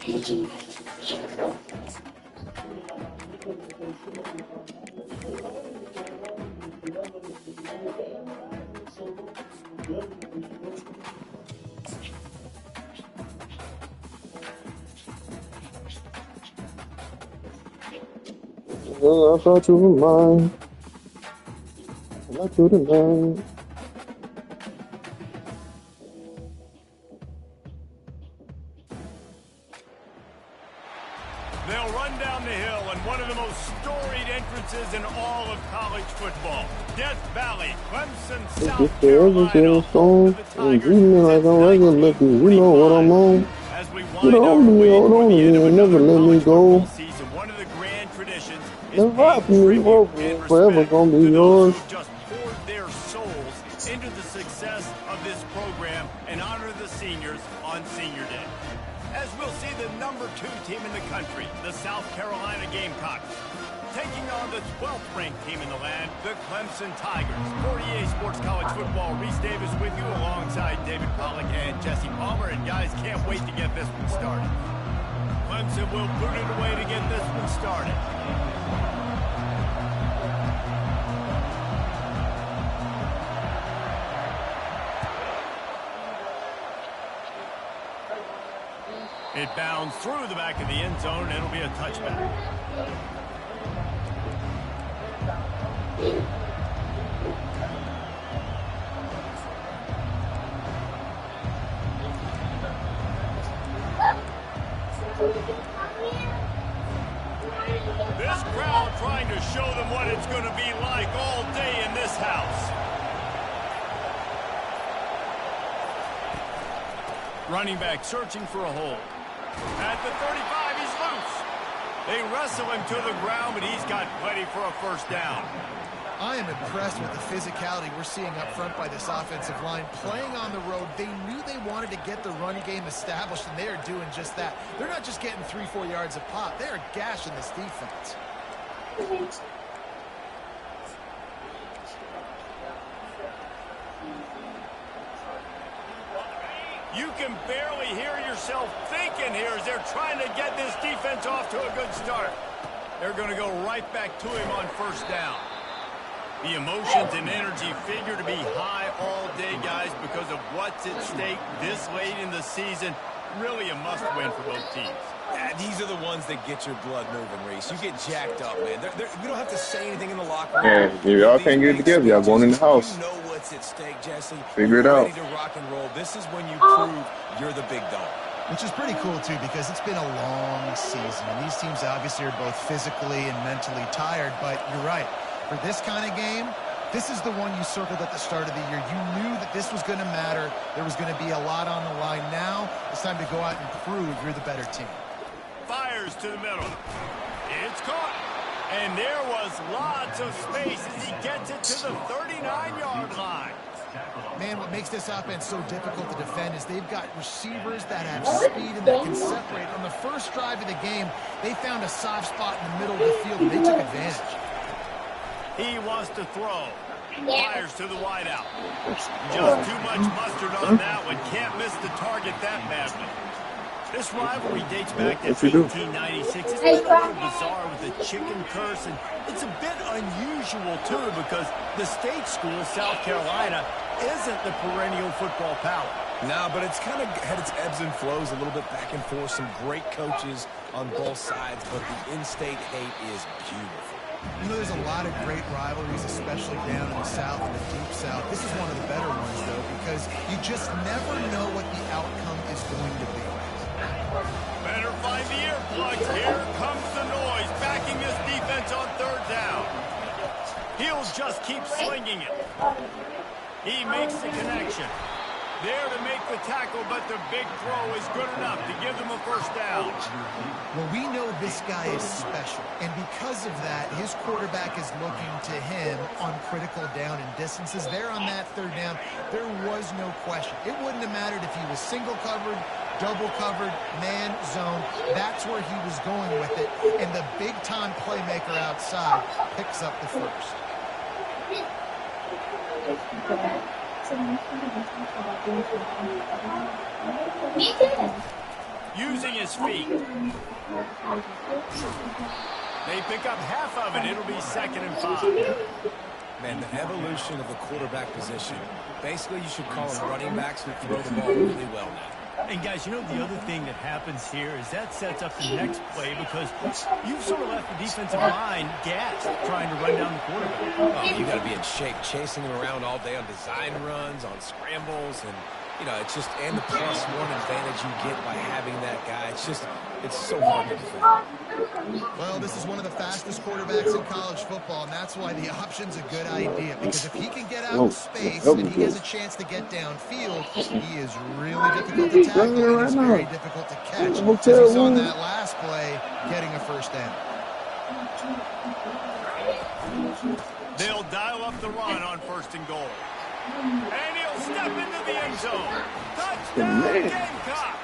I thought you were mine. I thought you were mine. They'll run down the hill in one of the most storied entrances in all of college football. Death Valley, Clemson, South Carolina, home to the Tigers. Like I'm regular, you know what I'm on. As we You wind our way toward the end of never another let me college go. football season, one of the grand traditions is The rock paying me, tribute and forever respect gonna be to those yours. who just poured their souls into the success of this program and honor the seniors on Senior Day. As we'll see the number 2 team in the country, the South Carolina Gamecocks, taking on the 12th ranked team in the land, the Clemson Tigers. 48 Sports College Football, Reese Davis with you alongside David Pollack and Jesse Palmer. And guys, can't wait to get this one started. Clemson will boot it away to get this one started. It bounds through the back of the end zone, and it'll be a touchback. This crowd trying to show them what it's going to be like all day in this house. Running back searching for a hole. At the 35, he's loose. They wrestle him to the ground, but he's got plenty for a first down. I am impressed with the physicality we're seeing up front by this offensive line. Playing on the road, they knew they wanted to get the run game established, and they are doing just that. They're not just getting 3-4 yards a pop. They are gashing this defense. You can barely hear yourself thinking here as they're trying to get this defense off to a good start. They're going to go right back to him on first down. The emotions and energy figure to be high all day, guys, because of what's at stake this late in the season. Really a must-win for both teams. These are the ones that get your blood moving, Reese. You get jacked up, man. You don't have to say anything in the locker room. Yeah, y'all can't get it together. Y'all going in the house. You know what's at stake, Jesse. Figure it out. Ready to rock and roll. This is when you prove you're the big dog. Which is pretty cool, too, because it's been a long season. And these teams obviously are both physically and mentally tired. But you're right. For this kind of game, this is the one you circled at the start of the year. You knew that this was going to matter. There was going to be a lot on the line. Now it's time to go out and prove you're the better team. Fires to the middle. It's caught. And there was lots of space as he gets it to the 39-yard line. Man, what makes this offense so difficult to defend is they've got receivers that have speed and that can separate. On the first drive of the game, they found a soft spot in the middle of the field, and they took advantage. He wants to throw. Fires to the wideout. Just too much mustard on that one. Can't miss the target that badly. This rivalry dates back to 1896. It's been a little bizarre with the chicken curse, and it's a bit unusual, too, because the state school, South Carolina, isn't the perennial football power. No, but it's kind of had its ebbs and flows a little bit back and forth. Some great coaches on both sides, but the in-state hate is beautiful. You know, there's a lot of great rivalries, especially down in the South and the Deep South. This is one of the better ones, though, because you just never know what the outcome is going to be. Better find the earplugs. Here comes the noise, backing this defense on third down. He'll just keep slinging it. He makes the connection. There to make the tackle, but the big throw is good enough to give them a first down. Well, we know this guy is special, and because of that, his quarterback is looking to him on critical down and distances. There on that third down, there was no question. It wouldn't have mattered if he was single covered, double covered, man, zone. That's where he was going with it, and the big-time playmaker outside picks up the first. using his feet. They pick up half of it. It'll be 2nd and 5. Man, the evolution of the quarterback position. Basically, you should call them running backs who throw the ball really well now. And guys, you know the other thing that happens here is that sets up the next play because you've sort of left the defensive line gassed trying to run down the quarterback. Oh, you got to be in shape, chasing him around all day on design runs, on scrambles, and you know, it's just and the +1 advantage you get by having that guy. It's so hard to defend. Well, this is one of the fastest quarterbacks in college football, and that's why the option's a good idea. Because if he can get out in space and he has a chance to get downfield, he is really difficult to tackle and he's very difficult to catch. As he saw on that last play, getting a first down. They'll dial up the run on 1st and goal. And he'll step into the end zone. Touchdown, Gamecocks!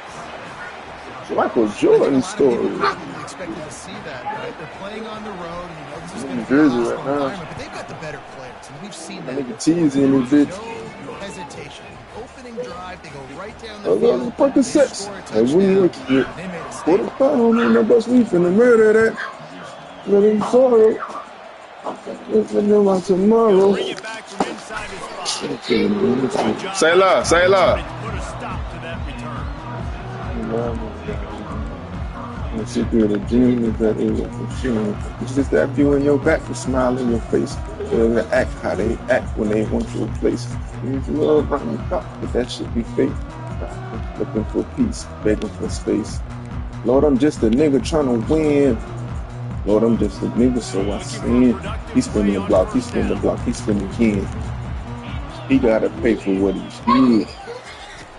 Michael Jordan story. Probably expected to see that, right? They're playing on the road, and you know this is going to be a Jersey hostile right now. environment, but they've got the better players, and we've seen that. Nigga teasing me, bitch. No hesitation. Opening drive, they go right down the Oh, field. the fucking They sets. score a Hey, when you touchdown. look at They made a Quarter statement. pound on that bus, we finna murder that. Let him sorrow. Let's let him out tomorrow. Bring it back from inside his spot. Say la, say la. Put a stop to that return. The secret of the dream is that it was fulfilling. It's just that view in your back, the smile in your face. They act how they act when they want to replace. Use love right in the top, but that should be fake. Looking for peace, begging for space. Lord, I'm just a nigga trying to win. Lord, I'm just a nigga, so I sin. He spinning the block, he spinning the block, he spinning again. He gotta pay for what he did.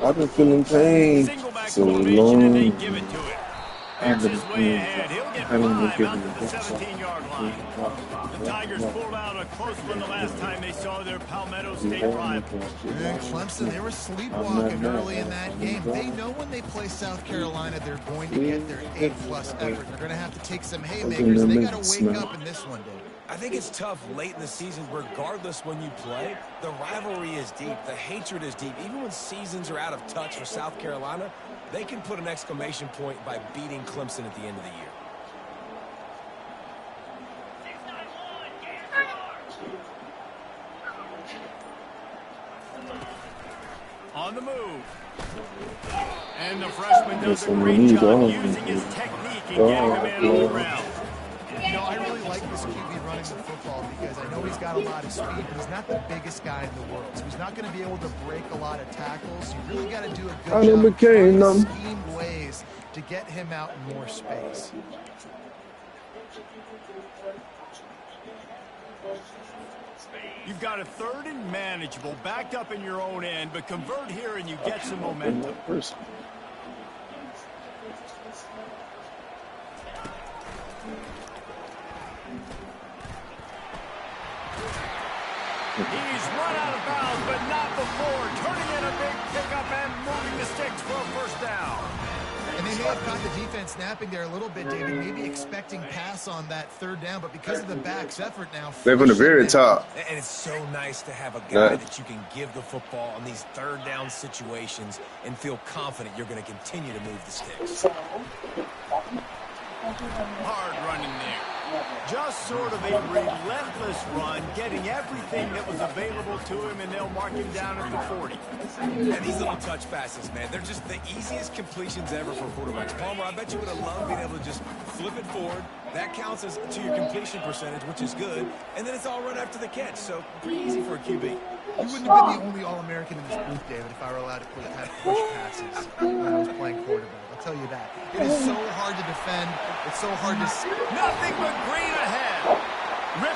I've been feeling pain so long. Here's his way ahead. He'll get 5 out to the 17-yard line. The Tigers pulled out a close one the last time they saw their Palmetto State rival. And Clemson, they were sleepwalking early in that game. They know when they play South Carolina, they're going to get their A-plus effort. They're going to have to take some haymakers, and they got to wake up in this one, Dave. I think it's tough late in the season, regardless when you play. The rivalry is deep. The hatred is deep. Even when seasons are out of touch for South Carolina, they can put an exclamation point by beating Clemson at the end of the year. On the move. And the freshman does a great job using his technique and getting the man on the ground. You know, I really like this QB running the football because I know he's got a lot of speed, but he's not the biggest guy in the world. So he's not going to be able to break a lot of tackles. You really got to do a good job finding schemed ways to get him out in more space. You've got a 3rd and manageable, backed up in your own end, but convert here and you get some momentum. He's run out of bounds, but not before. Turning in a big pickup and moving the sticks for a 1st down. And they may have caught the defense snapping there a little bit, David, maybe expecting pass on that 3rd down, but because of the back's effort now. They're from the very top. And it's so nice to have a guy that you can give the football on these 3rd down situations and feel confident you're going to continue to move the sticks. Hard running there. Just sort of a relentless run, getting everything that was available to him, and they'll mark him down at the 40. And these little touch passes, man, they're just the easiest completions ever for quarterbacks. Palmer, I bet you would have loved being able to just flip it forward. That counts as to your completion percentage, which is good. And then it's all right after the catch, so pretty easy for a QB. You wouldn't have been the only All-American in this booth, David, if I were allowed to have push passes when I was playing quarterback. I'll tell you that. It is so hard to defend. It's so hard to see. Nothing but green ahead.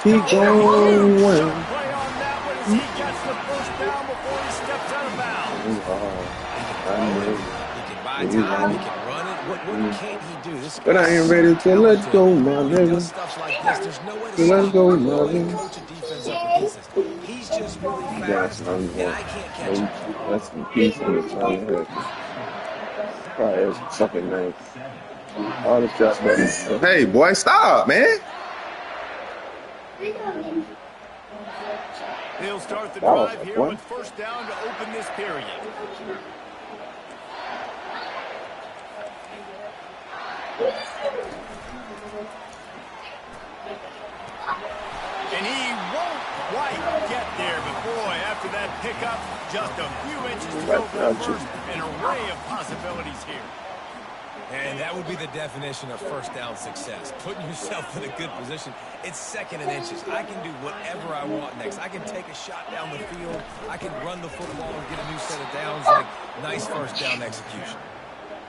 Keep going. Play on that one as he gets the 1st down before he steps out of bounds. He can buy time, he can run it. What can't he do? This But I ain't ready to let go, my nigga. Stuff like this, there's no way to Let go, my really nigga. coach a defense up against this. He's just really fast, and I can't catch him. That's some peace in the childhood. Probably is fucking name. All the shots, man. Hey, boy, stop, man. He'll start the drive here with 1st down to open this period. And he won't quite get there, but boy, after that pickup, just a few inches to go for the first. An array of possibilities here. And that would be the definition of first down success. Putting yourself in a good position. It's second and inches. I can do whatever I want next. I can take a shot down the field. I can run the football and get a new set of downs. Like, nice first down execution.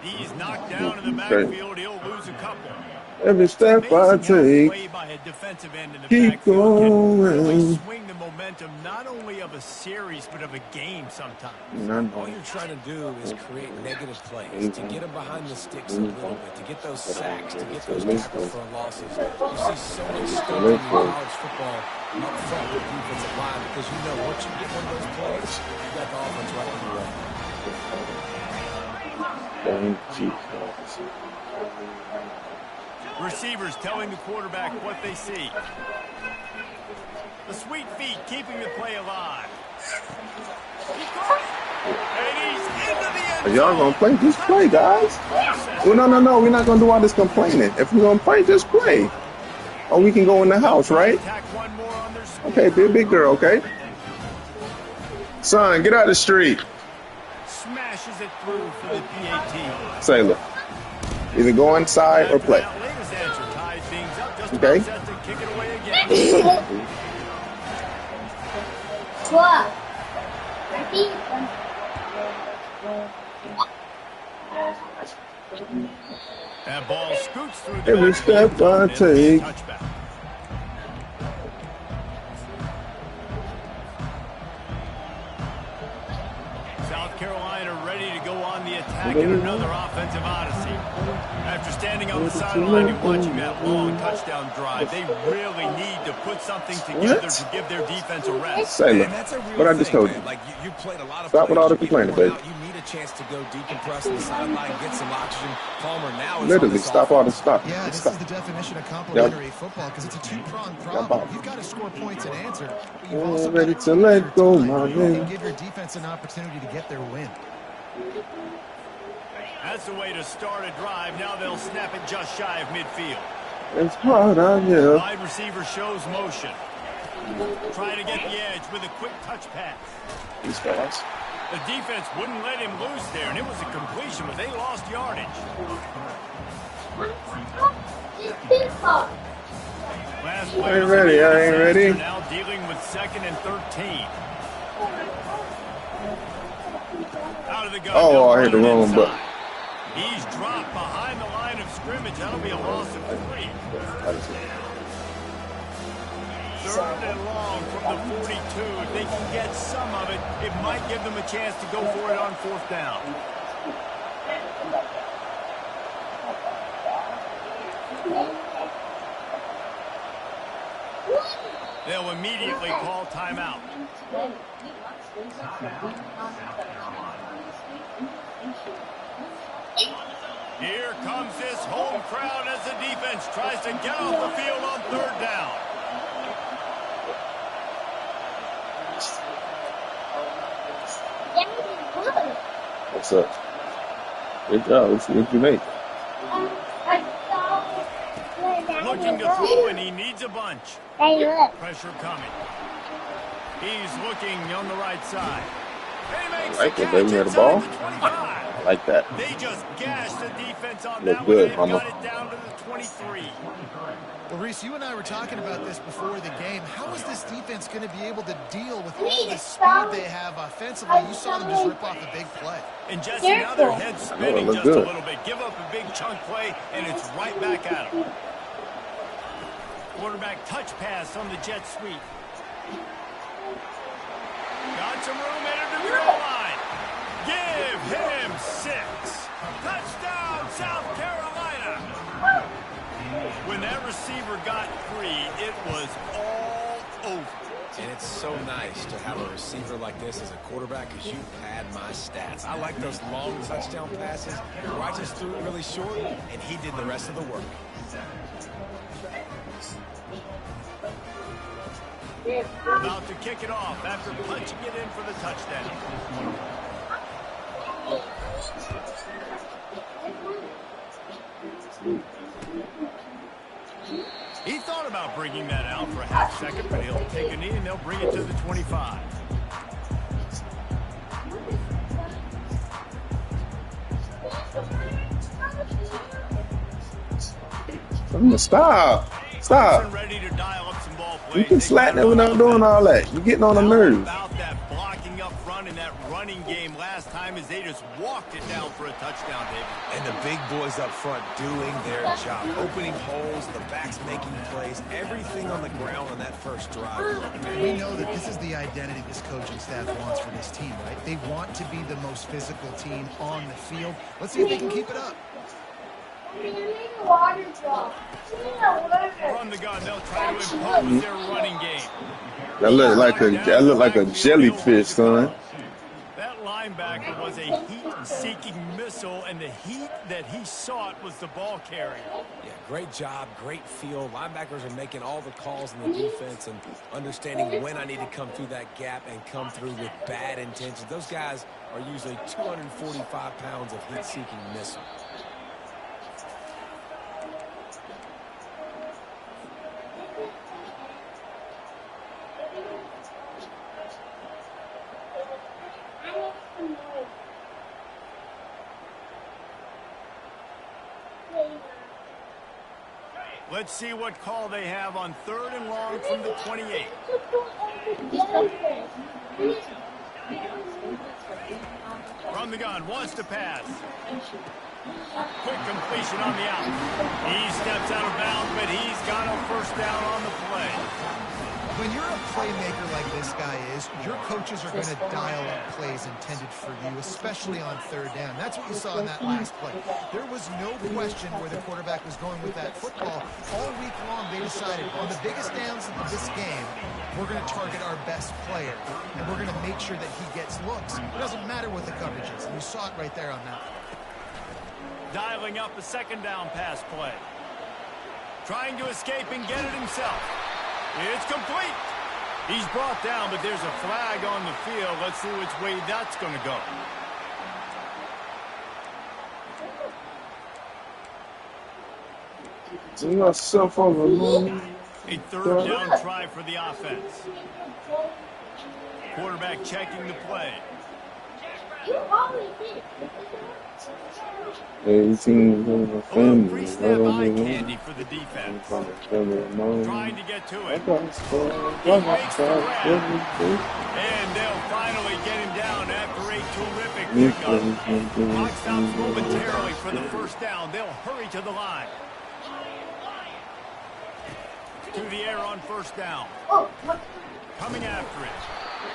He's knocked down in the backfield. He'll lose a couple. Every step I take, by a defensive end in the keep backfield can really going. swing the momentum not only of a series but of a game sometimes. All you're trying to do is create negative plays, to get them behind the sticks a little bit, to get those sacks, to get those tackles for losses. You see so much stuff in college football up front with the defensive line because you know once you get one of those plays, you got the offense right on the way. Thank you. Receivers telling the quarterback what they see. The sweet feet keeping the play alive. And he's into the end zone. Y'all gonna play? Just play, guys. Well, no. We're not gonna do all this complaining. If we're gonna play, just play. Or we can go in the house, right? Okay, be a big girl, okay? Son, get out of the street. Smashes it through for the PAT. Sailor. Either go inside or play. Okay. That ball scoots through the every step I take. South Carolina ready to go on the attack in another offensive odyssey. After standing on the sideline and watching that long touchdown drive, they really need to put something together to give their defense a rest. Sailor, what I just told you. Like you played a lot of Stop with all the complaining, baby. You need a chance to go decompress on the sideline, get some oxygen. Palmer now is literally stop all the stuff. Yeah, this is the definition of complementary football because it's a two-pronged problem. You've got to score points and answer, but you've also ready got to let go, my man. and give your defense an opportunity to get their win. That's the way to start a drive. Now they'll snap it just shy of midfield. It's hard out here. Wide receiver shows motion. Trying to get the edge with a quick touch pass. He's fast. The defense wouldn't let him loose there, and it was a completion, but they lost yardage. Last I ain't ready. I ain't ready. Now dealing with 2nd and 13. Out of the gun. Oh, I hit the wrong button. He's dropped behind the line of scrimmage. That'll be a loss of 3. 3rd and long from the 42. If they can get some of it, it might give them a chance to go for it on 4th down. They'll immediately call timeout. Here comes this home crowd as the defense tries to get off the field on 3rd down. What's up? Good job. What you make? Looking to throw, and he needs a bunch. Pressure coming. He's looking on the right side. I like it, baby. You had the ball? I like that. They just gashed the defense on Look that good, one. They mama. got it down to the 23. Well, Reese, you and I were talking about this before the game. How is this defense going to be able to deal with all the speed they have offensively? You saw them just rip off a big play. And Jesse, now their head's spinning just good. a little bit. Give up a big chunk play, and it's right back at them. Quarterback touch pass on the jet sweep. Got some room headed to the goal line. Give him 6. Touchdown, South Carolina. When that receiver got free, it was all over. And it's so nice to have a receiver like this as a quarterback because you pad my stats. I like those long touchdown passes where I just threw it really short, and he did the rest of the work. About to kick it off after punching it in for the touchdown. He thought about bringing that out for a half second, but he'll take a knee and they'll bring it to the 25. Stop. Stop. Ready to dial up some ball plays. You can slack them without doing all that. You're getting on the nerves. About that blocking up front in that running game last time as they just walked it down for a touchdown, David. And the big boys up front doing their job. Opening holes, the backs making plays, everything on the ground on that first drive. We know that this is the identity this coaching staff wants for this team, right? They want to be the most physical team on the field. Let's see if they can keep it up. From the gun, they'll try to impose their running game. That look like a jellyfish, son. That linebacker was a heat-seeking missile, and the heat that he sought was the ball carrier. Yeah, great job, great feel. Linebackers are making all the calls in the defense and understanding when I need to come through that gap and come through with bad intentions. Those guys are usually 245 pounds of heat-seeking missile. Let's see what call they have on 3rd and long from the 28. From the gun, wants to pass. Quick completion on the out. He steps out of bounds, but he's got a first down on the play. When you're a playmaker like this guy is, your coaches are going to dial up plays intended for you, especially on 3rd down. That's what you saw in that last play. There was no question where the quarterback was going with that football. All week long, they decided on the biggest downs of this game, we're going to target our best player, and we're going to make sure that he gets looks. It doesn't matter what the coverage is, and you saw it right there on that. Dialing up a 2nd down pass play. Trying to escape and get it himself. It's complete. He's brought down, but there's a flag on the field. Let's see which way that's going to go. Yourself on the moon. A 3rd down try for the offense. Quarterback checking the play. 18 in the family. Pre-snap eye candy for the defense. Trying to get to it. He makes the grab. And they'll finally get him down after a terrific pickup. Clock stops momentarily for the first down. They'll hurry to the line. To the air on 1st down. Coming after it.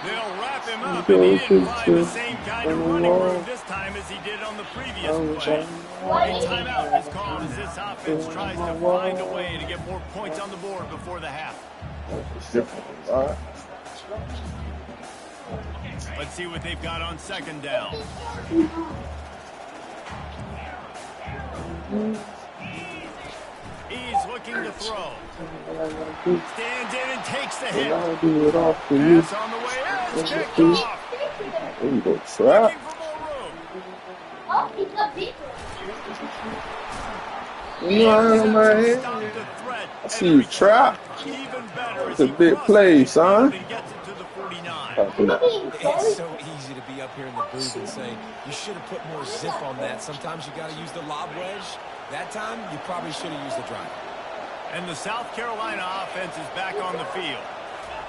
They'll wrap him up, and he didn't find the same kind of running room this time as he did on the previous play. A timeout is called as this offense tries to find a way to get more points on the board before the half. Let's see what they've got on 2nd down. He's looking to throw. Stands in and takes the hit. Pass on the way in. It's picked off. There you go, trap. I see you trap. It's a big play, son. It's so easy to be up here in the booth and say, you should have put more zip on that. Sometimes you got to use the lob wedge. That time, you probably should have used the drive. And the South Carolina offense is back on the field.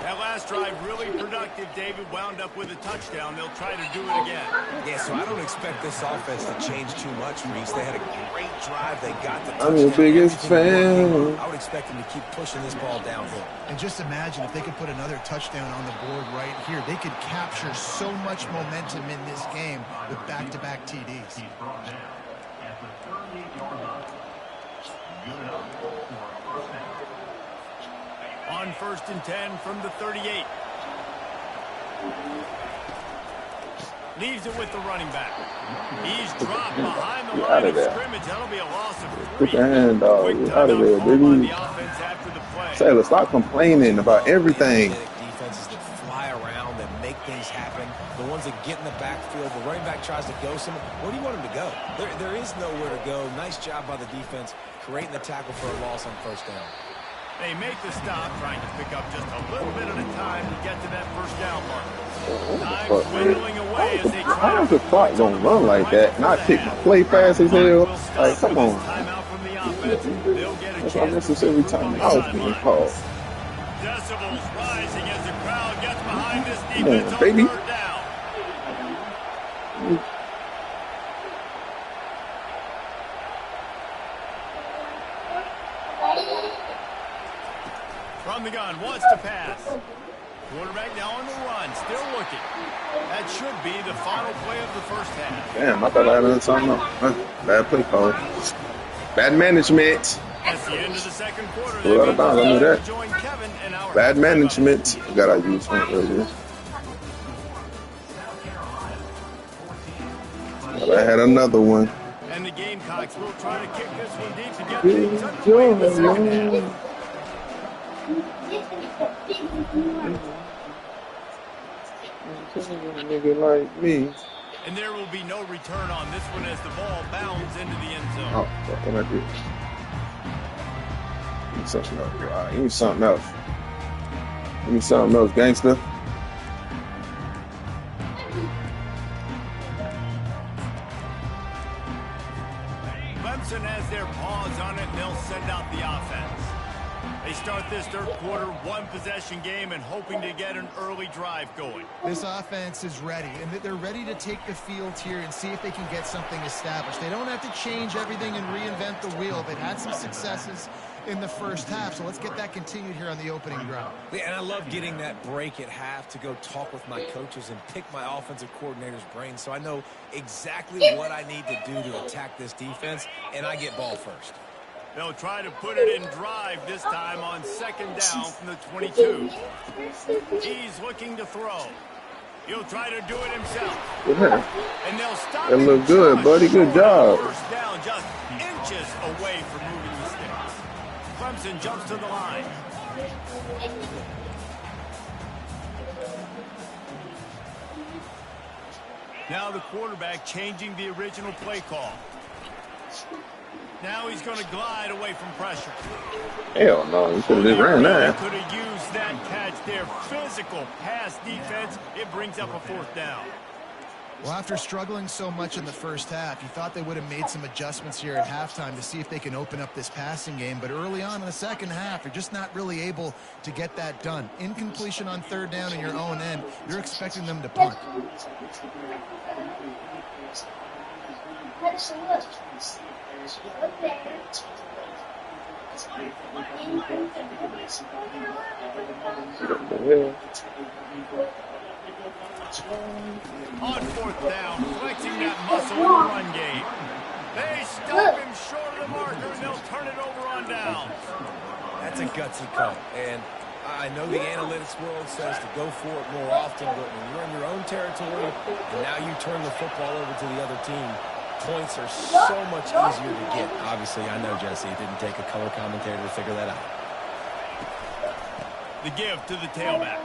That last drive really productive. David wound up with a touchdown. They'll try to do it again. Yeah, so I don't expect this offense to change too much, Reese. They had a great drive. They got the touchdown. I'm your biggest fan. I would expect them to keep pushing this ball downhill. And just imagine if they could put another touchdown on the board right here. They could capture so much momentum in this game with back-to-back TDs. On 1st and 10 from the 38. Leaves it with the running back. He's dropped behind the line of scrimmage. That'll be a loss of 3. Put your hand, dog. Get out of there, baby. Taylor, stop complaining about everything. Defenses that fly around, that make things happen. The ones runs and get in the backfield. The running back tries to go somewhere. Where do you want him to go? There is nowhere to go. Nice job by the defense creating the tackle for a loss on first down. They make the stop, trying to pick up just a little bit at a time to get to that first down mark. Time dwindling away as they try how is the clock gonna run like that? Not pick my play fast as hell. Like, come on. Timeout from the offense. They'll get a That's why chance this is every time I was being called. Decibels rising as the crowd gets behind this Come defense on, baby. on third down. From the gun, wants to pass. Quarterback now on the run, still looking. That should be the final play of the first half. Damn, I thought I had done something else. Bad play call. Bad management. At the end of the second quarter, Pull out of bounds, I knew that. join Kevin and our Bad management. I got to use one earlier. But I had another one. And the Gamecocks will try to kick this one deep to get things underway in the second half. Nigga like me. And there will be no return on this one as the ball bounds into the end zone. Oh, what I did. Give me something else. Wow, give me something else. Give me something else, gangster. Clemson has their paws on it, and they'll send out the offense. They start this third quarter one-possession game and hoping to get an early drive going. This offense is ready, and they're ready to take the field here and see if they can get something established. They don't have to change everything and reinvent the wheel. They've had some successes in the first half, so let's get that continued here on the opening drive. Yeah, and I love getting that break at half to go talk with my coaches and pick my offensive coordinator's brain so I know exactly what I need to do to attack this defense, and I get ball first. They'll try to put it in drive this time on second down from the 22. He's looking to throw. He'll try to do it himself. Yeah. And they'll stop That it look good, just buddy. Good short job. of first down, just inches away from moving the sticks. Clemson jumps to the line. Now the quarterback changing the original play call. Now he's going to glide away from pressure. Hell no, you should have just ran that. Could have used that catch there. Physical pass defense. It brings up a fourth down. Well, after struggling so much in the first half, you thought they would have made some adjustments here at halftime to see if they can open up this passing game. But early on in the second half, you're just not really able to get that done. Incompletion on third down in your own end, you're expecting them to punt. On fourth down, flexing that muscle in the run game. They stop him short of the marker, and they'll turn it over on down. That's a gutsy call, and I know the analytics world says to go for it more often, but when you're in your own territory and now you turn the football over to the other team, points are so much easier to get. Obviously, I know, Jesse, it didn't take a color commentator to figure that out. The give to the tailback.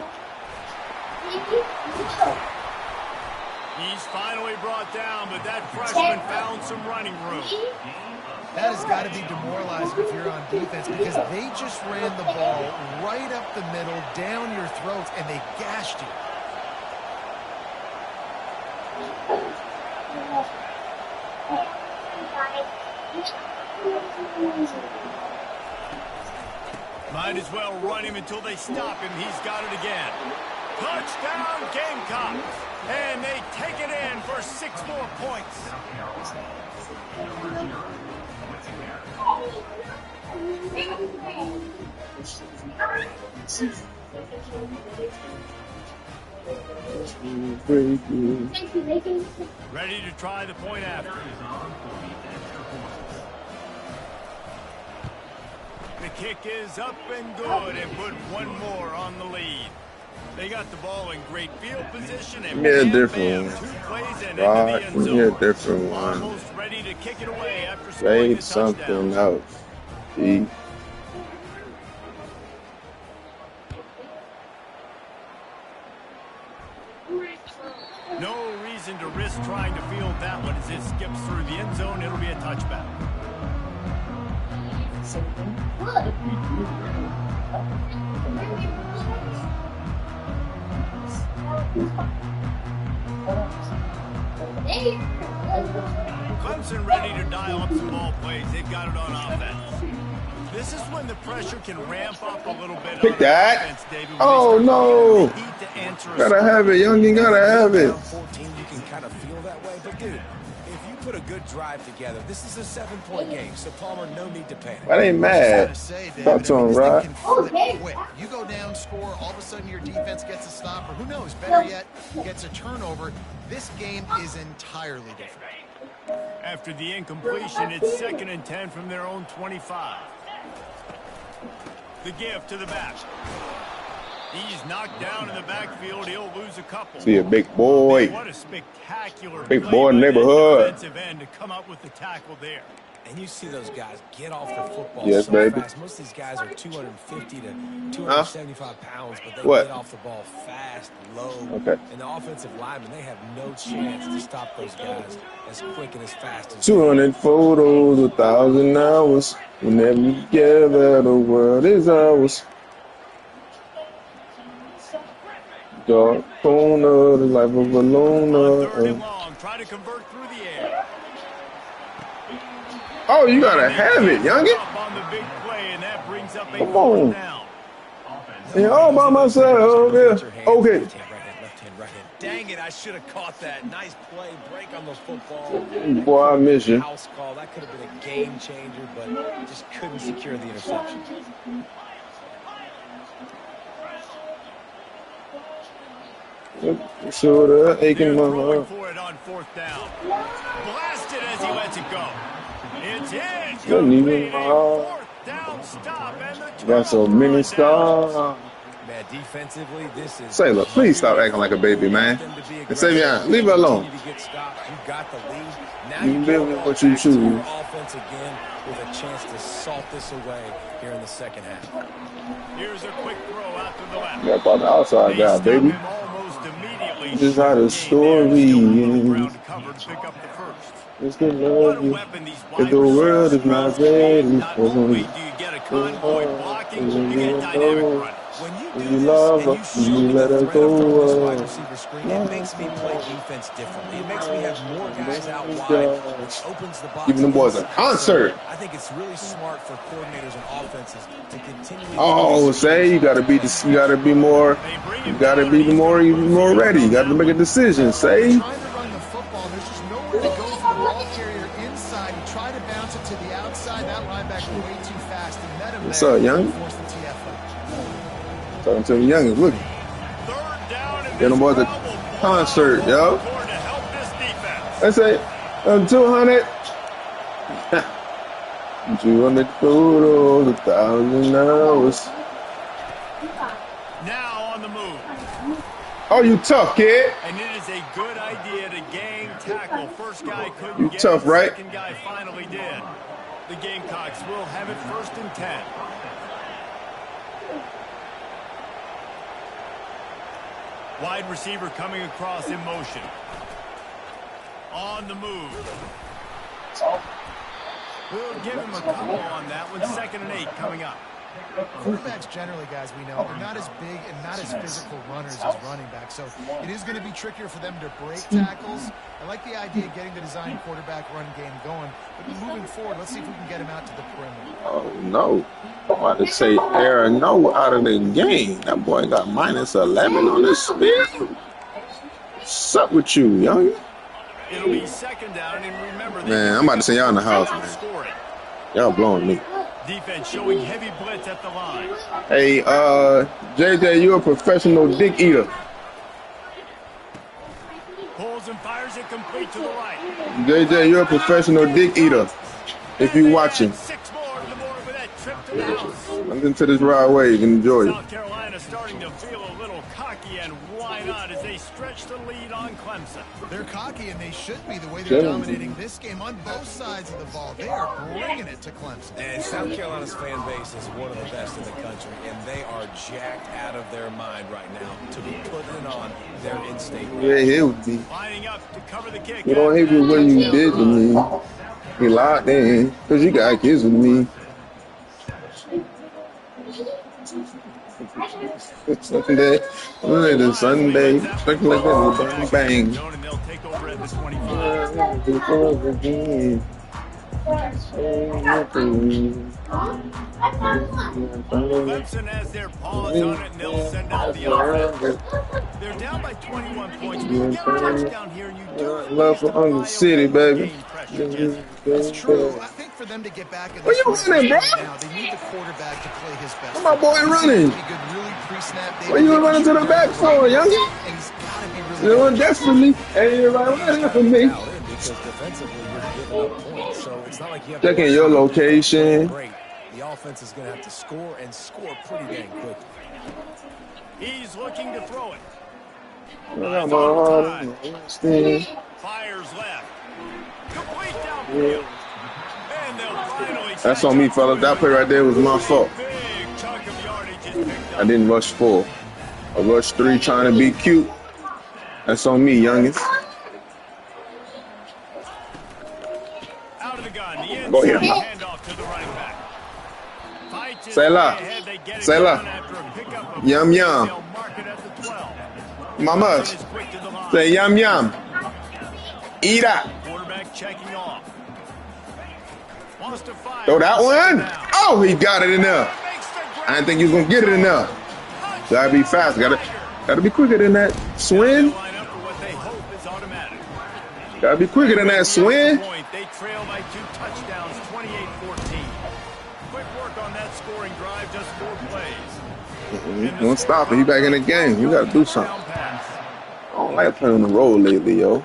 He's finally brought down, but that freshman found some running room. That has got to be demoralizing if you're on defense because they just ran the ball right up the middle, down your throats, and they gashed you. Might as well run him until they stop him. He's got it again. Touchdown Gamecocks. And they take it in for 6 more points. Ready to try the point after. The kick is up and good and put one more on the lead. They got the ball in great field position and different one. 2 plays and Right, into the end zone. different one. Almost ready to kick it away after scoring Say a something touchdown. else. See? No Clemson ready to dial up some ball plays. They've got it on offense. This is when the pressure can ramp up a little bit Pick on that. offense, David. Oh, no. Gotta have it, youngin. Gotta have it. 14, you can kind of feel that way. But, dude, if you put a good drive together, this is a 7-point game. So, Palmer, no need to panic. I ain't mad. Talk to him, right? Quick. You go down, score, all of a sudden your defense gets a stop, or who knows, better yet, gets a turnover. This game is entirely different. After the incompletion, it's 2nd and 10 from their own 25. The give to the back. He's knocked down in the backfield. He'll lose a couple. See a big boy. What a spectacular Big boy neighborhood. defensive end to come up with the tackle there. And you see those guys get off the football Yes, so baby. fast. Most of these guys are 250 to 275 pounds, but they What? get off the ball fast, low. Okay. And the offensive linemen, they have no chance to stop those guys as quick and as fast as 200 photos, 1,000 hours. Whenever you gather, the world is ours. Dark corner, the life of a On 3rd and loner. long, try to convert through the air. Oh, you gotta have it, youngin. Up on the big play, and that brings up a Come 4th on. down. Yeah, all by myself. Yeah. Okay. left hand, right hand. Dang it, I should have caught that. Nice play, break on the football. Boy, I miss you. House call, that could have been a game changer, but just couldn't secure the interception. Shoulda aching my Throwing heart. for it on 4th down. Blasted as he lets it go. It's in. Couldn't even, Complete. A 4th down stop, and the Got so 12 many run down. stars. Man, defensively, this is... Sailor, please stop acting like a baby, man. And Savion, leave her alone. You got the lead. Now You you live get with the what you ball back to choose. your offense again with a chance to salt this away here in the 2nd half. Here's a quick throw out to the left. Yeah, about the outside They guy, stop baby. him almost immediately. This is how the story Still ends. ground to cover to pick up the first. It's the What love a you. weapon these If wide the world is receivers not throw. ready Not for only me, do you get a convoy blocking, you get dynamic running. When you when do you this love and you her, show you me let the her threat of throwing this wide go. receiver screen, it makes me play defense differently. It makes me have more guys out wide, which opens the box. Giving them boys a inside. concert. So I think it's really smart for coordinators and offenses to continue. Oh, say you gotta be more, even more ready. You gotta make a decision. Say. Trying to run the football, there's just nowhere to go for the ball carrier inside. He tried to bounce it to the outside. That linebacker way too fast. He met him What's there. up, young? Forced the TFL. Talking to the youngins. Look, 3rd down and get them boys a concert, yo. to help this defense. I say 200. 200 photos, 1,000 hours. Now on the move. Oh, you tough, kid. And it is a good idea to gang tackle. First guy couldn't You get tough, it. right? Second guy finally did. The Gamecocks will have it 1st and 10. Wide receiver coming across in motion. On the move. We'll give him a couple on that one. 2nd and 8 coming up. Quarterbacks generally, guys, we know, they're not as big and not as physical runners as running backs. So it is going to be trickier for them to break tackles. I like the idea of getting the design quarterback run game going. But moving forward, let's see if we can get him out to the perimeter. Oh, no. I'm about to say Aaron no out of the game. That boy got -11 on his speed. What's up with you, young? It'll be 2nd down, and remember, Man, I'm about to say y'all in the house, man. scoring. Y'all blowing me. Defense showing heavy blitz at the line. Hey, JJ, you a professional dick eater. Pulls and fires it complete to the right. JJ, you're a professional dick eater. If you watching, 6 more to the board with that trip to the house. listen to this right wave and enjoy it. South Carolina starting to feel a little cocky, and why not as they stretch the lead on Clemson. They're cocky, and they should be the way they're dominating this game on both sides of the ball. They are bringing it to Clemson. And South Carolina's fan base is one of the best in the country, and they are jacked out of their mind right now to be putting it on their in-state. Yeah, here with me. Lining up to cover the kick. You don't hate me what you did to me. You locked in, cause you got kids with me. Sunday, the Sunday, stuck like that, bang, Zone, and they'll take over at the 25. bang. Clemson has their paws on it, and they'll send out the offense. They're down by 21 points, but you get a touchdown here, and you do at Love least for Uncle City, baby. gain pressure, Jesse. That's true. I think for them to get back in Where this you running, bro? now, they need the quarterback to play his best. Where my boy running? Be good, really pre-snap. Where you running to the back for, young? And he's got to be really You doing desperately? Hey, everybody running for me. Because defensively, you're giving up points. So it's not like you have Checking your location. Great. The offense is going to have to score and score pretty dang quick. He's looking to throw it. Come on, Fires left. Complete downfield. And they'll finally. That's on me, fellas. That play right there was my fault. Big chunk of yardage is picked up. I didn't rush 4. I rushed 3 trying to be cute. That's on me, youngins. Out of the gun. The Go here. inside handoff to the running back. Fights his Say la. way ahead. They get it Say la. done after a pickup of Yum, yum. They'll mark it at the 12. Mama, Is quick to the line. say yum yum. Eat that. Quarterback checking off. Wants to fire. Throw that one. Down. Oh, he got it in there. Makes the grab. I didn't think he was gonna get it in there. Gotta be fast. Gotta be quicker than that swing. Line up for what they hope is automatic. Gotta be quicker than that swing. Point. They trail by 2 touchdowns, 28-14. Quick work on that scoring drive, just 4 plays. He won't stop it. He back in the game. You gotta do something. Pass. I don't like playing on the road lately, yo.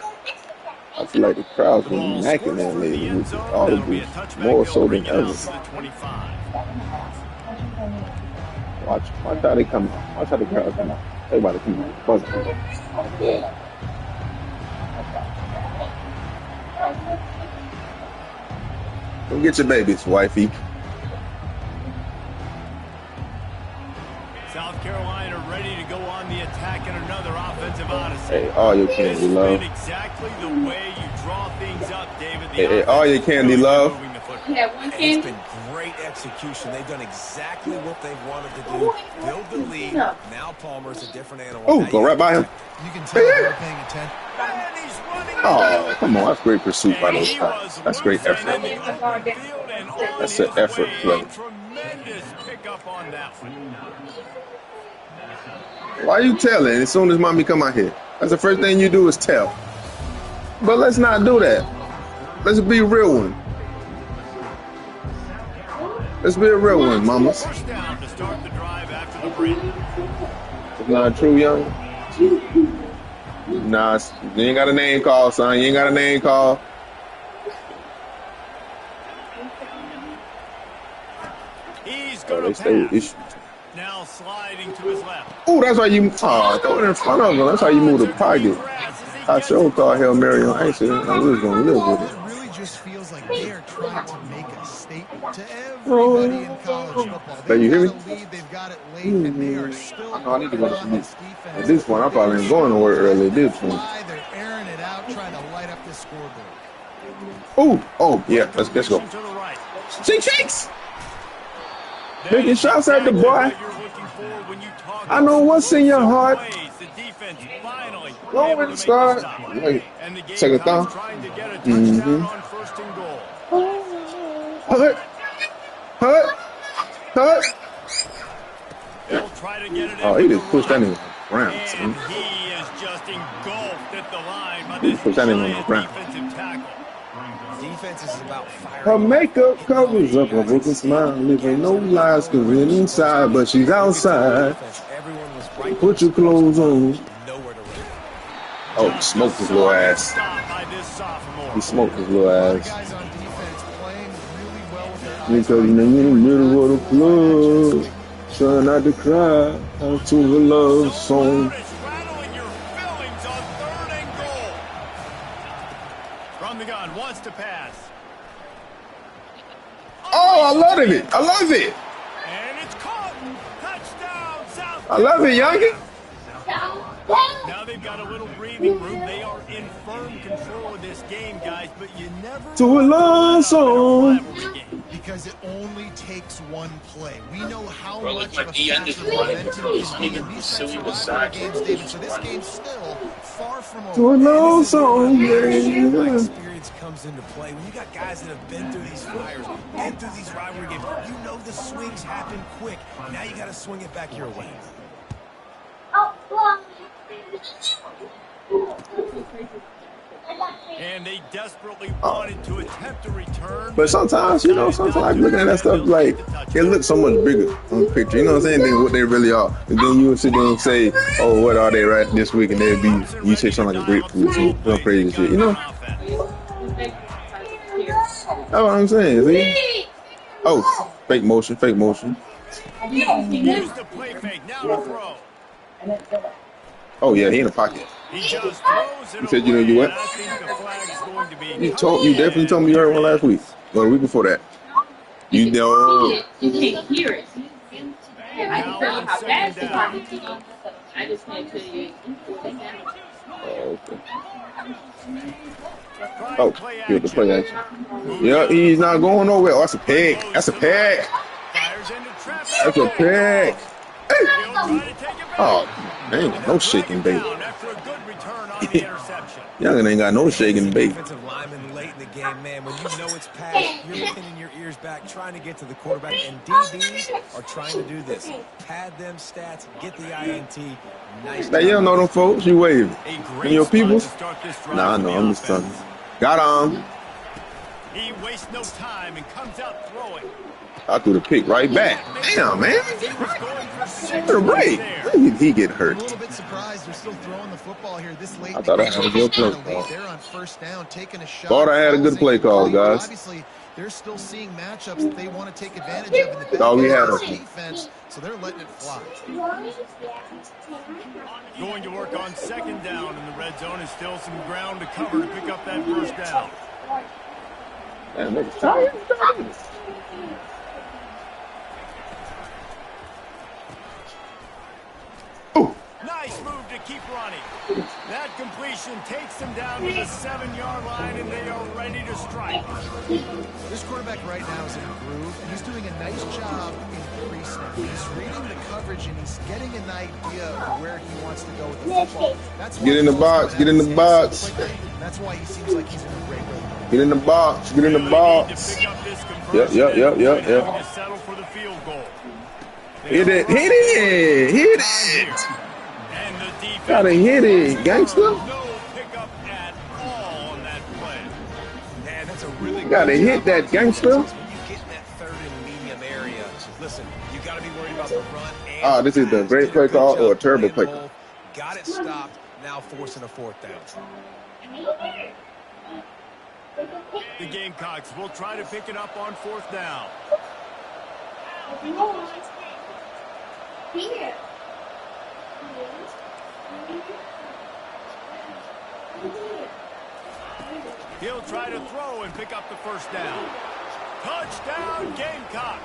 I feel like the crowd's been knacking that lately. End With zone, all that'll be the a touchback. more They'll so bring than it out ever. to the 25. Watch how they come out. Watch how the crowd come out. Everybody come out. Buzzing. Go get your babies, wifey. South Carolina ready to go on the attack in another offensive odyssey. Hey, all your This candy has love. been exactly the way you draw things up, David. The Hey, all your offense candy really love. moving the football. Yeah, one It's candy. been great execution. They've done exactly what they've wanted to do. Build the lead. Now Palmer's a different animal. Oh, Now go you right by him. You can tell they're paying attention. And he's running Oh, come on. That's great pursuit by And those he guys. was That's great loose and effort. in the open field and on That's his an effort way. play. A tremendous pickup on that one. Why you telling as soon as mommy come out here? That's the first thing you do is tell. But let's not do that. Let's be a real one. Let's be a real one, mamas. First down to start the drive after the break. It's not true, young. Nah, you ain't got a name call, son. You ain't got a name call. He's Oh, going they to stay with pass. issues. Now sliding to his left. Oh, that's why you. Oh, throw it in front of him. That's how you move the pocket. I sure call Hail Mary on accident. I was gonna live with It it. really just feels like they are trying to make a statement to everybody in college football. Hey, you They've hear got me? a lead, they've got it late, and they are still I need to go to on sleep. this defense. At this point, I probably ain't going to work early at this point. They're airing it out, trying to light up the scoreboard. Oh, yeah. Let's go. To the right. She shakes. Taking shots at the boy. What you're looking for when you talk I know what's in your heart. plays. The defense finally Go able to and make start. the stop. Wait. And the game Second time down. trying to get a touchdown on first and goal. Hut. They'll try to get it Oh, in he with just the pushed that run. nigga around, And son. he is just engulfed at the line by He this pushed that nigga on the giant ground. defensive tackle. Defense is about Her firing. makeup covers up her broken smile. Living no lies, cause we're inside, but she's outside. Everyone was right. Put your clothes on. Nowhere to run. Oh, he smoked his little ass. Stop by this sophomore. He smoked his little A lot of ass. guys on defense playing really well with their eyes. Because you know you're in the middle of the club. Try not to cry out to the love song. It's rattling your fillings on third and goal. From the gun, wants to pass. Oh, I love it. I love it. And it's caught. Touchdown, South. I love it, youngin. Now they've got a little breathing room. They are in firm control of this game, guys, but you never To a love song. rivalry game. because it only takes one play. We know how Bro, much like of a the end factor is running momentum through this can be nigga in these silly types of rivalry Versace. games, David. So this game's still far from over. To a And low this is where song, My yeah. experience comes into play. When you got guys that have been through these fires, been through these rivalry games, you know the swings happen quick. Now you got to swing it back your way. And they desperately wanted to attempt a return. But sometimes, you know, sometimes looking at that stuff, like, it looks so much bigger on the picture. You know what I'm saying? Than what they really are. And then you would sit there and say, oh, what are they right this week? And they'd be, you say something like a grapefruit, some crazy shit. You know? That's what I'm saying. See? Oh, fake motion, fake motion. Used to play fake, now to throw. Oh, yeah, he in the pocket. He just throws it You said, you know, away, you what? and I think the flag's going to be You definitely told me you heard one last week. Or the week before that. You know. You can't hear it. I can Now tell you on how second fast down. it's going. I just can't tell you. Oh, okay. Trying Oh, play get the play action. Moving Yeah, out. he's not going nowhere. Oh, that's a pick. That's a pick. Fires into traffic. That's a pick. He'll try to take it back. Oh, man, no shaking bait. Down after a good return on the interception. Youngin ain't got no shaking bait. Defensive lineman late in the game, man. When you know it's past, you're pinning your ears back, trying to get to the quarterback. And DBs are trying to do this: pad them stats, get the INT. Nice. Now, you don't know them folks. You waving. A And great your spot to peoples? start this drive Nah, I for know. the I'm just offense. telling you. Got him. He wastes no time and comes out throwing. I threw the pick right back. Damn, man. He was going for 6 Give it a break. there. He get I'm hurt. a little bit surprised they're still throwing the football here this late. I thought I had a good play call. They're on first down, taking a shot. Thought I had a good play call, guys. Obviously, they're still seeing matchups that they want to take advantage of in the back Thought we end had of a- this defense, so they're letting it fly. Going to work on second down in the red zone is still some ground to cover to pick up that first down. Damn, niggas tired. Oh, Nice move to keep running. That completion takes them down to the 7-yard line, and they are ready to strike. This quarterback right now is in a groove, and he's doing a nice job in pre-snap. He's reading the coverage, and he's getting an idea of where he wants to go with the football. That's why Get in the he's box, get in the so box. quickly. That's why he seems like he's in a great rhythm. get in the box. Get in the Really need box. to pick up this conversion Yep. and avoid having to settle for the field goal. Hit it. Hit it. Hit it. And the defense Gotta hit it, gangster. no pickup at all on that play. Man, that's a really You gotta good hit job that on gangster. defense. When you get in that third and medium area, listen, you got to be worried about the run and Ah, this is the pass. great Did play good call job or a terrible playing play call? both. Got it stopped. Now forcing a fourth down. The Gamecocks will try to pick it up on fourth down. He'll try to throw and pick up the first down. Touchdown Gamecocks.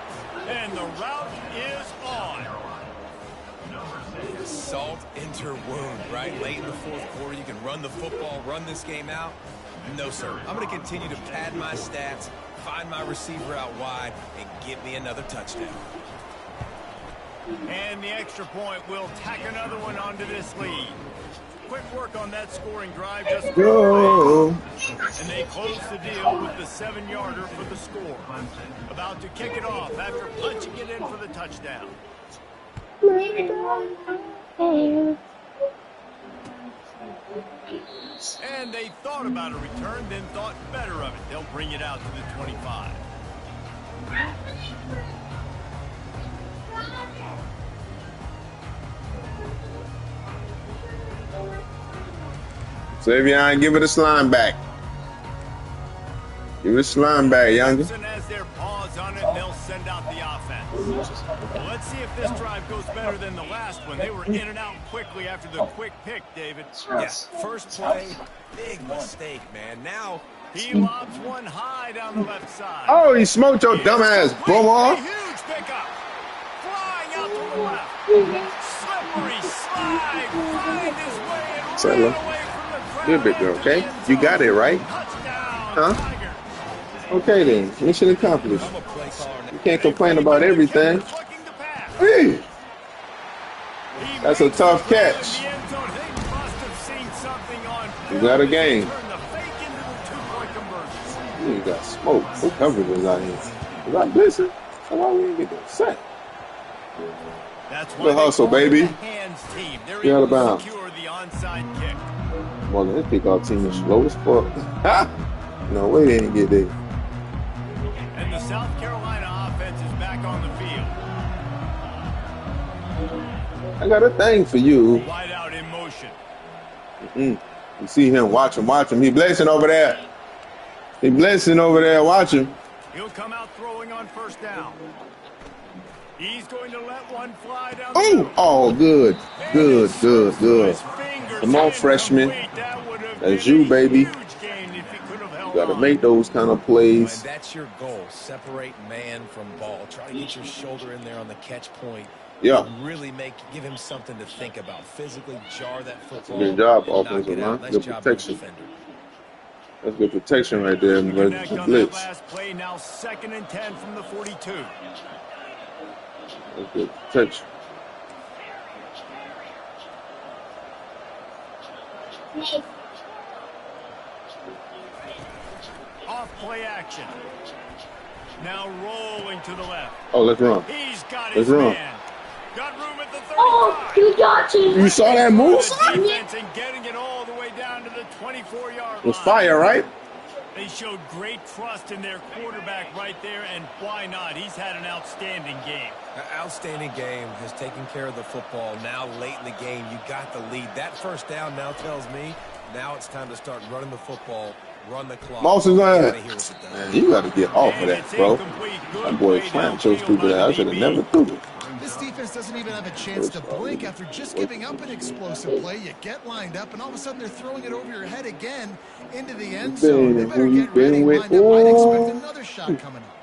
And the route is on. Salt into wound, right? Late in the fourth quarter, you can run the football, run this game out. No, sir. I'm going to continue to pad my stats, find my receiver out wide, and get me another touchdown. And the extra point will tack another one onto this lead. Quick work on that scoring drive just Go. and they close the deal with the 7-yarder for the score. About to kick it off after punching it in for the touchdown. And they thought about a return, then thought better of it. They'll bring it out to the 25. Savion, give it a slime back. Give it a slime back, younger. Clemson has their paws on it, and they'll send out the offense. Well, let's see if this drive goes better than the last one. They were in and out quickly after the quick pick, David. Yes, first play, big mistake, man. Now, He lobs one high down the left side. Oh, he smoked your dumb ass, A Bomar. huge pickup. Flying out to the left. Slippery slide. Find his way and Settle. ran away from the crowd You're a big girl, after the okay? end You zone. got it, right? Touchdown, Huh? Tigers. Okay then, mission accomplished. I'm a play caller now. You can't They complain fake about the everything. defender's looking to pass. Hey, He that's a makes the tough grab in catch. the end zone. They must have seen something on You film got a as they game. turn the fake into the two-point conversion. You got smoke. What coverage is out here? Is that blitzing? So why we didn't get that sack? That's why Good they hustle, call it baby. the hands team. They're Get out able of to bounds. secure the onside kick. Well, this kickoff team is slow as fuck. No way they didn't get there. And the South Carolina offense is back on the field. I got a thing for you. Wide out in motion. You see him, watch him. He blessing over there. He blessing over there, watch him. He'll come out throwing on first down. He's going to let one fly down. Oh, good. Come on, freshman. That's you, baby. You got to make those kind of plays. And that's your goal. Separate man from ball. Try to get your shoulder in there on the catch point. Yeah. Really give him something to think about. Physically jar that football. Good job, offensive line. Nice Good job, protection. defender. That's good protection right there. Connect on that Blitz. last play. Now 2nd and 10 from the 42. That's good protection. Off play action. Now rolling to the left. Oh, let's run. He's got Let's his run. man. Got room at the 35. Oh, you got you. You saw that move, The son? defense and getting it all the way down to the 24-yard It was line. fire, right? They showed great trust in their quarterback right there, and why not? He's had an outstanding game. An outstanding game, has taken care of the football. Now late in the game, you got the lead. That first down now tells me now it's time to start running the football, run the clock. Moss is on. Gotta hear what it does. Man, you got to get off of And that, it's bro. incomplete. Good That boy play slammed so downfield stupid by that I the should have DB. never threw it. This defense doesn't even have a chance to blink after just giving up an explosive play. You get lined up, and all of a sudden they're throwing it over your head again into the end zone. They better get ready. Lined up. I'd expect another shot coming up.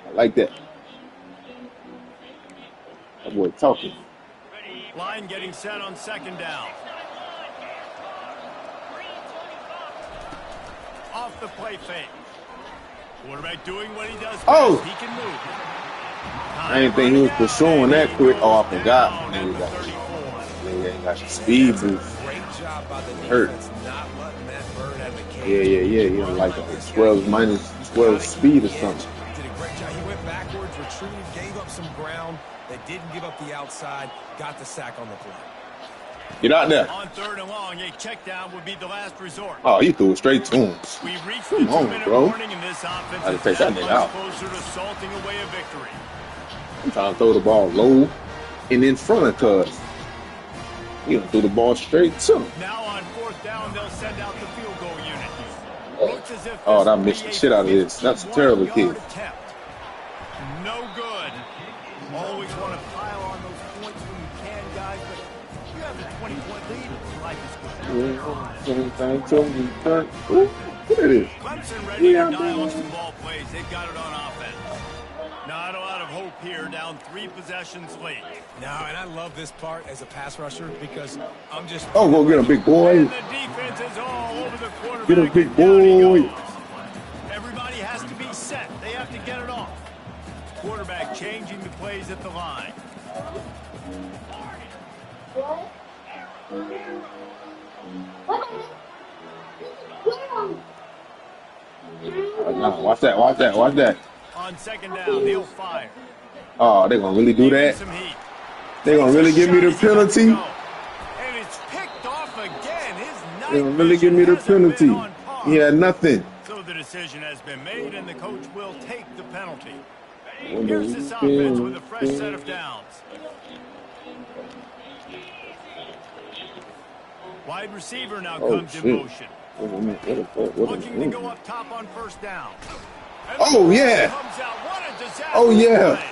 I like that. That boy talking. Line getting set on 2nd down. Off the play fake. Quarterback doing what he does best. Oh! He can move. I didn't think he was pursuing that quick. Oh, I forgot. Down Nigga at got, the 34. nigga ain't got the speed boost. Great job by the Hurt. defense not letting that bird out of the cage. Yeah. He was like a 12 minus 12 speed or something. Did a great job. He went backwards, retreated, gave up some ground. They didn't give up the outside, got the sack on the play. Get out there. On 3rd and long, a check down would be the last resort. Oh, he threw it straight to him. We've reached Come the on, 2-minute bro. warning, and this offense Gotta is take that that nigga much out. closer to salting away a victory. I'm trying to throw the ball low and in front of Cuz. He done threw the ball straight to him. Now on 4th down, they'll send out the field goal unit. Looks as if Oh, this that will missed be the a shit out of this. That's a terrible 51-yard kick. attempt. No good. Always want to pile on those points when you can, guys, but you have a 20-point lead. Life is good. Ooh, look at this. Clemson ready to dial up some ball plays. They've got it on offense. Not a lot of hope here, down 3 possessions late. No, and I love this part as a pass rusher because I'm just... Oh, go get him, big boy. And the defense is all over the quarterback. Get him, big and down he boy. goes. Everybody has to be set. They have to get it off. Quarterback changing the plays at the line. No, watch that. On 2nd down, he'll fire. Oh, they gonna really do that? Some heat. They gonna really give me the Shot, he's got to penalty? go. And it's picked off again. His night They gonna really give me the vision hasn't penalty? been on par. He had nothing. So the decision has been made, and the coach will take the penalty. Here's this offense with a fresh set of downs. Wide receiver now comes in motion. Looking to go up top on 1st down. And Oh, the yeah. ball comes out. What a disaster Oh, yeah. play.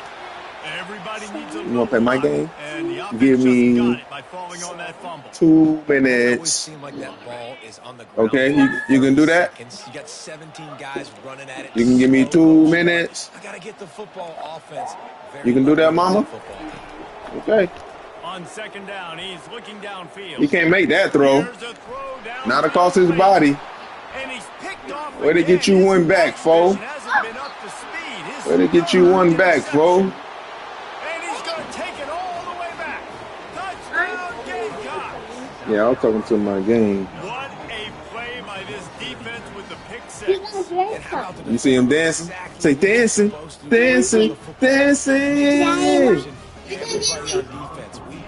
Everybody needs a You wanna play my game? And the offense Give just me got it by falling on that fumble. 2 It always minutes. seemed like that ball is on the ground. Okay, for you can do 30 that? seconds. You got 17 guys running at it. You can give me Slow 2 motion. minutes. I got to get the football offense. You can do that, mama? Football. Okay. On On second down, he's looking downfield. He can't make that throw. Here's a throw down Not across his body. and he's picked off Way to again. get you His one back, foe. vision hasn't been up to speed. His Way to get you one back, foe. and he's going to take it all the way back. Touchdown, Gamecocks. Yeah, I'm talking to my game. What a play by this defense with the pick six. You see him dancing? Say dancing, dancing, dancing.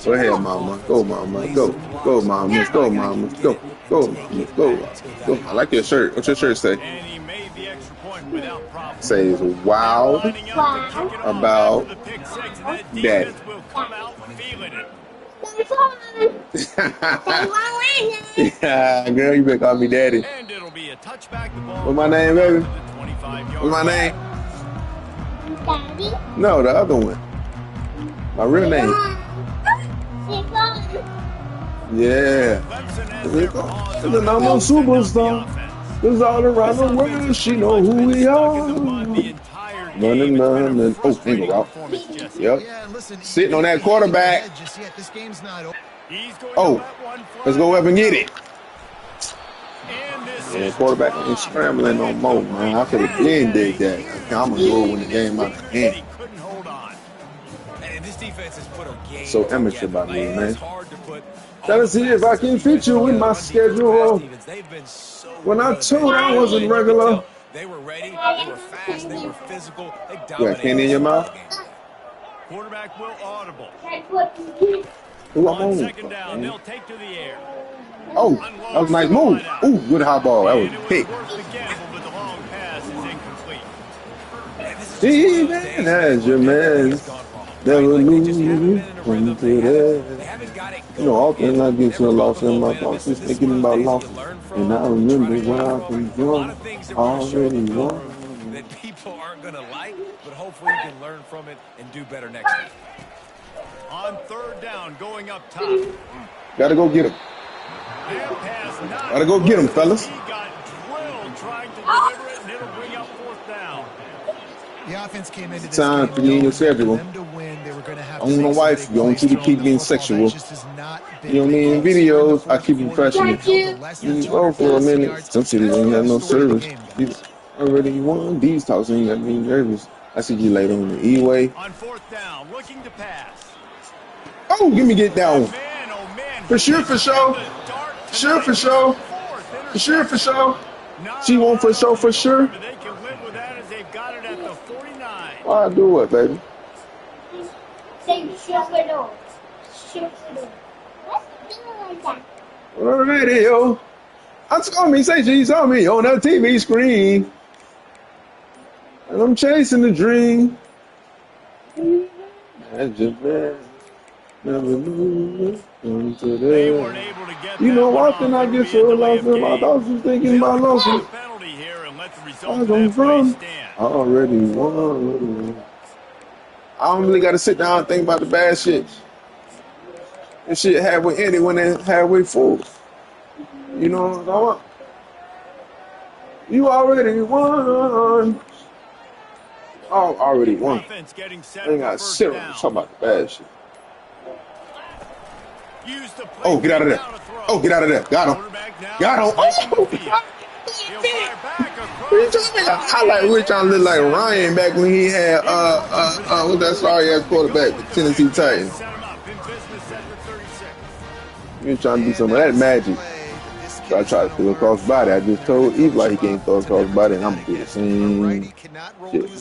Go ahead, mama. Go, mama. Go, go, mama. Go, mama. Go, go, go, go. I like your shirt. What's your shirt say? And he made the extra point without problem. Says wild Lining up to kick it off about after the pick six, and that daddy. defense will come out feeling it. Yeah, girl, you better call me daddy. And it'll be a touchback the ball. What's my name, baby? to the 25-yard What's my line. name? No, the other one. My real name. Yeah. Clemson has their paws It's on a the number ball, setting up the superstar. offense. Cause all around the world, she know who we Stuck are. in the mud the entire game. Running, It's been a running. Oh, frustrating ankle out. performance, Jesse. Yep. Yeah, and listen, Sitting on that you can't quarterback. get ahead just yet. This game's not over. He's going Oh, to let one fly. let's go up and get it. And this Yeah, is quarterback ain't scrambling no more, man. I could have been did that. I'm gonna go when the game out of he hand. couldn't hold on. And this defense has put a game So amateur together. by me, Like, man. it's hard to put Trying to all see the if I can fit you in my defense together. schedule. They've been so When I good, told man. I wasn't You could regular. tell They were ready, they were fast, they were physical. They You got dominated candy in your this mouth? game. Quarterback will audible. Who I'm On on? second down, they'll take to the air. Oh, that was a nice move. Ooh, good high ball. That was And it was big. worth the gamble, but the long pass is incomplete. Man, this is just See, one of those man, days that's where your everything man. has gone wrong, Never right? Like, they just lose haven't been in a rhythm. until They that. haven't got it You know, going often yet. I get so Never lost felt the in my momentum. thoughts, This just is thinking one of about the things losses. you learn from, And I you try remember to where grow I've from. been A lot wrong. of things that we're gonna show Already you go won. through that people aren't going to like, but hopefully you can learn from it and do better next week. On third down, going up top. Gotta go get him. Their pass not Gotta go get him, fellas. He got drilled trying to deliver it, and it'll bring up fourth down. The offense came into this Time game for you and your knowing schedule. for them to win, they were going to have I to want my make some wife. big You don't plays see to throwing keep the being football. That sexual. just has not been You know what I the mean? In case. Here in the videos, I fourth keep it quarter, professional. held to less than You 200 go for a passing minute. yards. Some cities That's ain't the got no story of the service. game, You guys. already won. These talks ain't got me nervous. I see you later on the E-way. On fourth down, looking to pass. Oh, give me get that one. Man, oh man. For sure, for sure. Sure, for sure. For sure, for sure. She won't for sure, for sure. But they can live with that as they've got it at the 49. Why I do it, baby? Alrighty, yo. I saw me, say she saw me on that TV screen. And I'm chasing the dream. That's just bad. Never lose until They weren't then. able to get You that know, one often off. I It'll get be a so delay lost of in my game. thoughts, just thinking They'll about call losses. a penalty here and let the I result of come that play from. stand. I already won. I don't really got to sit down and think about the bad shit. This shit halfway ended when they halfway full. You know what I'm talking about? You already won. I already won. Offense getting set I ain't for got to first sit around down. talking about the bad shit. Use the play Oh, get out of there. down to throw. Oh, get out of there. Got him. Quarterback now Got him. racing the Oh, field. God. He'll fire back across We the trying to 40. highlight. We're trying to look like Ryan back when he had what's that sorry ass quarterback, the Tennessee Titans. Set him up in business at the 36. We're trying to do some of that magic. So I tried to throw across body. I just told Eli he can't throw across body, and I'm gonna do the same shit.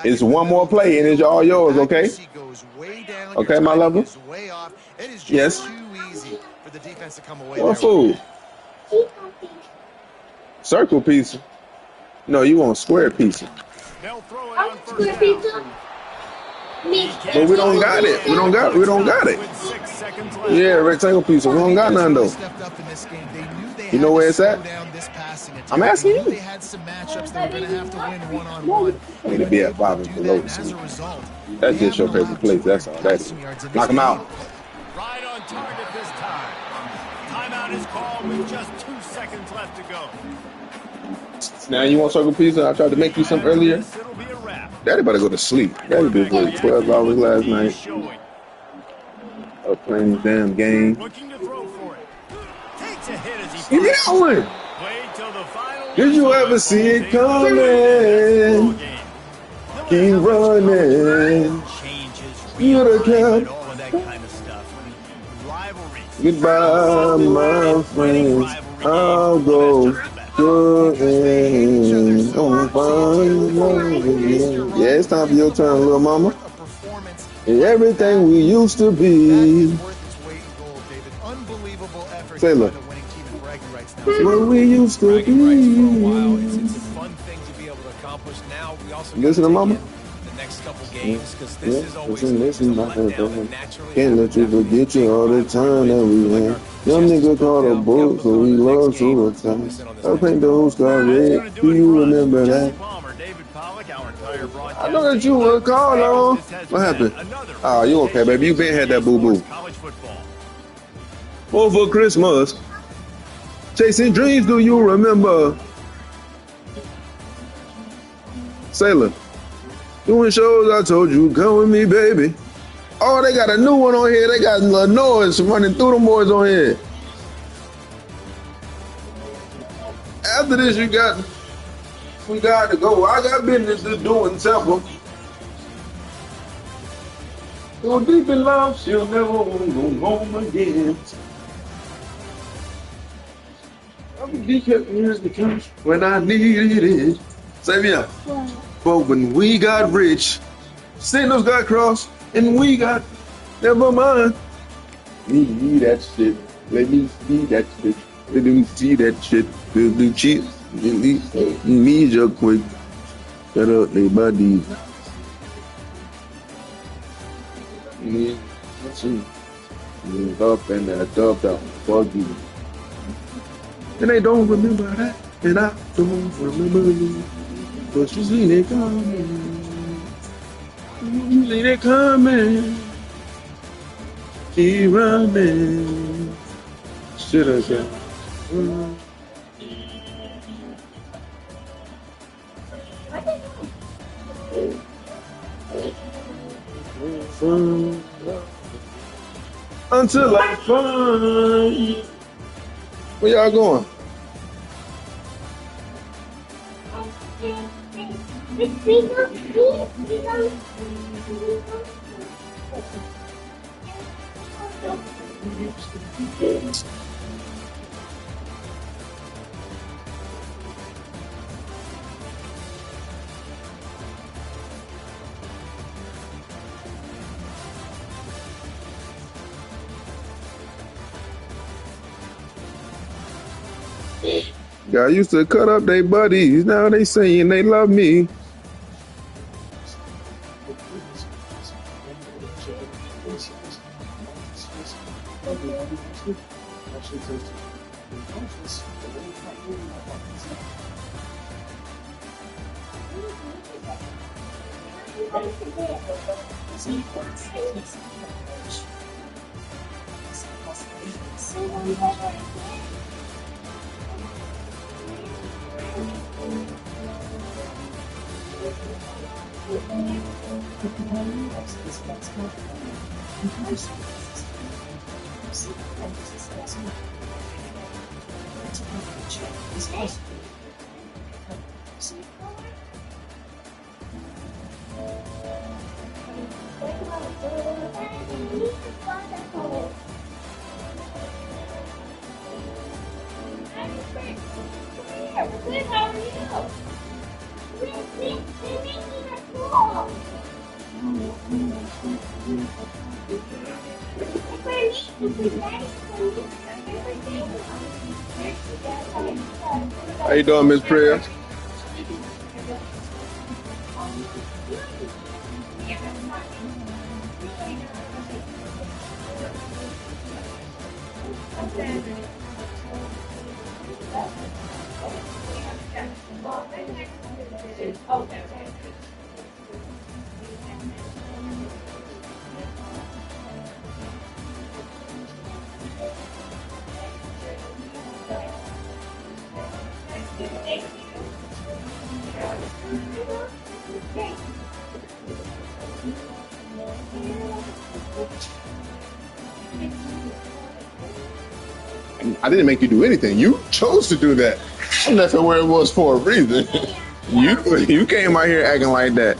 It's one more play, and it's all yours, okay? Okay, my lover? Yes. What food? Circle pizza? No, you want square pizza. They'll throw it on first down. But we don't got it. We don't got it. With 6 seconds left. Yeah, rectangle pizza. We don't got none though. You know where it's at? I'm asking you. They had some matchups they were going to have to win one-on-one. Need to be at 5 and below. As a result, That's just your favorite place. That's all that is. Knock him out. Right on target this time. Timeout is called with just 2 seconds left to go. Now you want circle pizza? I tried to make you some earlier. It'll be a wrap. Daddy better go to sleep. Daddy been working 12 hours last night. playing this damn game. Looking to throw for it. Takes a hit as he Yeah, played till the final. did you ever see it coming? Keep running. You're the cap. All of that kind of stuff. Rivalry. Goodbye, my friends. I'll go to end. Yeah, it's time for your turn, little mama. And everything we used to be. Sailor. What we used to be. It's a fun thing to be able to accomplish. Now we also listen to mama. The next couple games because this is always listen, can't let you forget you all the time that we had. Young nigga called a bull, so we love to attack. I paint the whole sky red. Do you remember that? I know that you were called on. What happened? Oh, you okay, baby? You been had that boo boo. Over Christmas. Chasing dreams, do you remember? Sailor. Doing shows, I told you, come with me, baby. Oh, they got a new one on here. They got a noise running through the boys on here. After this, we got to go. I got business to do in Temple. Go deep in love, she'll never go home again. I'll be BigCap music because when I needed it. Say me up. But when we got rich, signals got crossed, and we got, never mind. Let me that shit. Let me see that shit. Let me see that shit. Let me cheat. Me just quick. Shut up, they bodies. Up and that up down. Fuck you. And they don't remember that, and I don't remember you. But you seen it coming. You seen it coming. Keep running. Shit, I said. Until I find. Where y'all going? I used to cut up their buddies, now they saying they love me. How you doing, Miss Prayer? I didn't make you do anything. You chose to do that. I left it where it was for a reason. You came out here acting like that.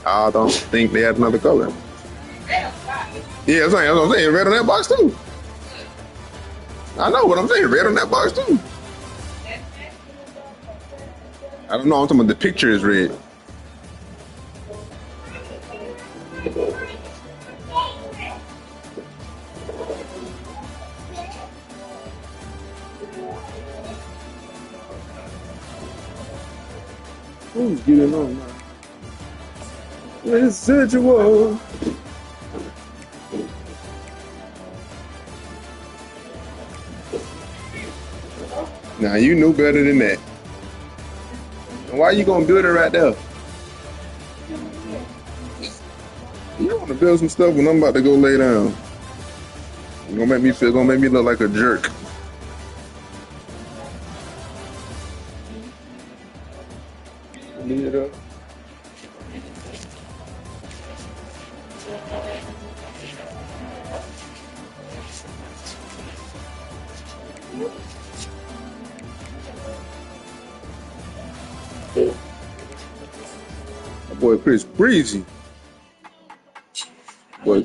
I don't think they had another color. Yeah, that's what I'm saying. Red on that box too. I know what I'm saying. Red on that box too. I don't know. I'm talking about the picture is red. Who's getting on now? Residual. Now you knew better than that. And why you gonna build it right there? You don't want to build some stuff when I'm about to go lay down. You're gonna make me look like a jerk. Leave it up. My boy Chris Breezy. Boy.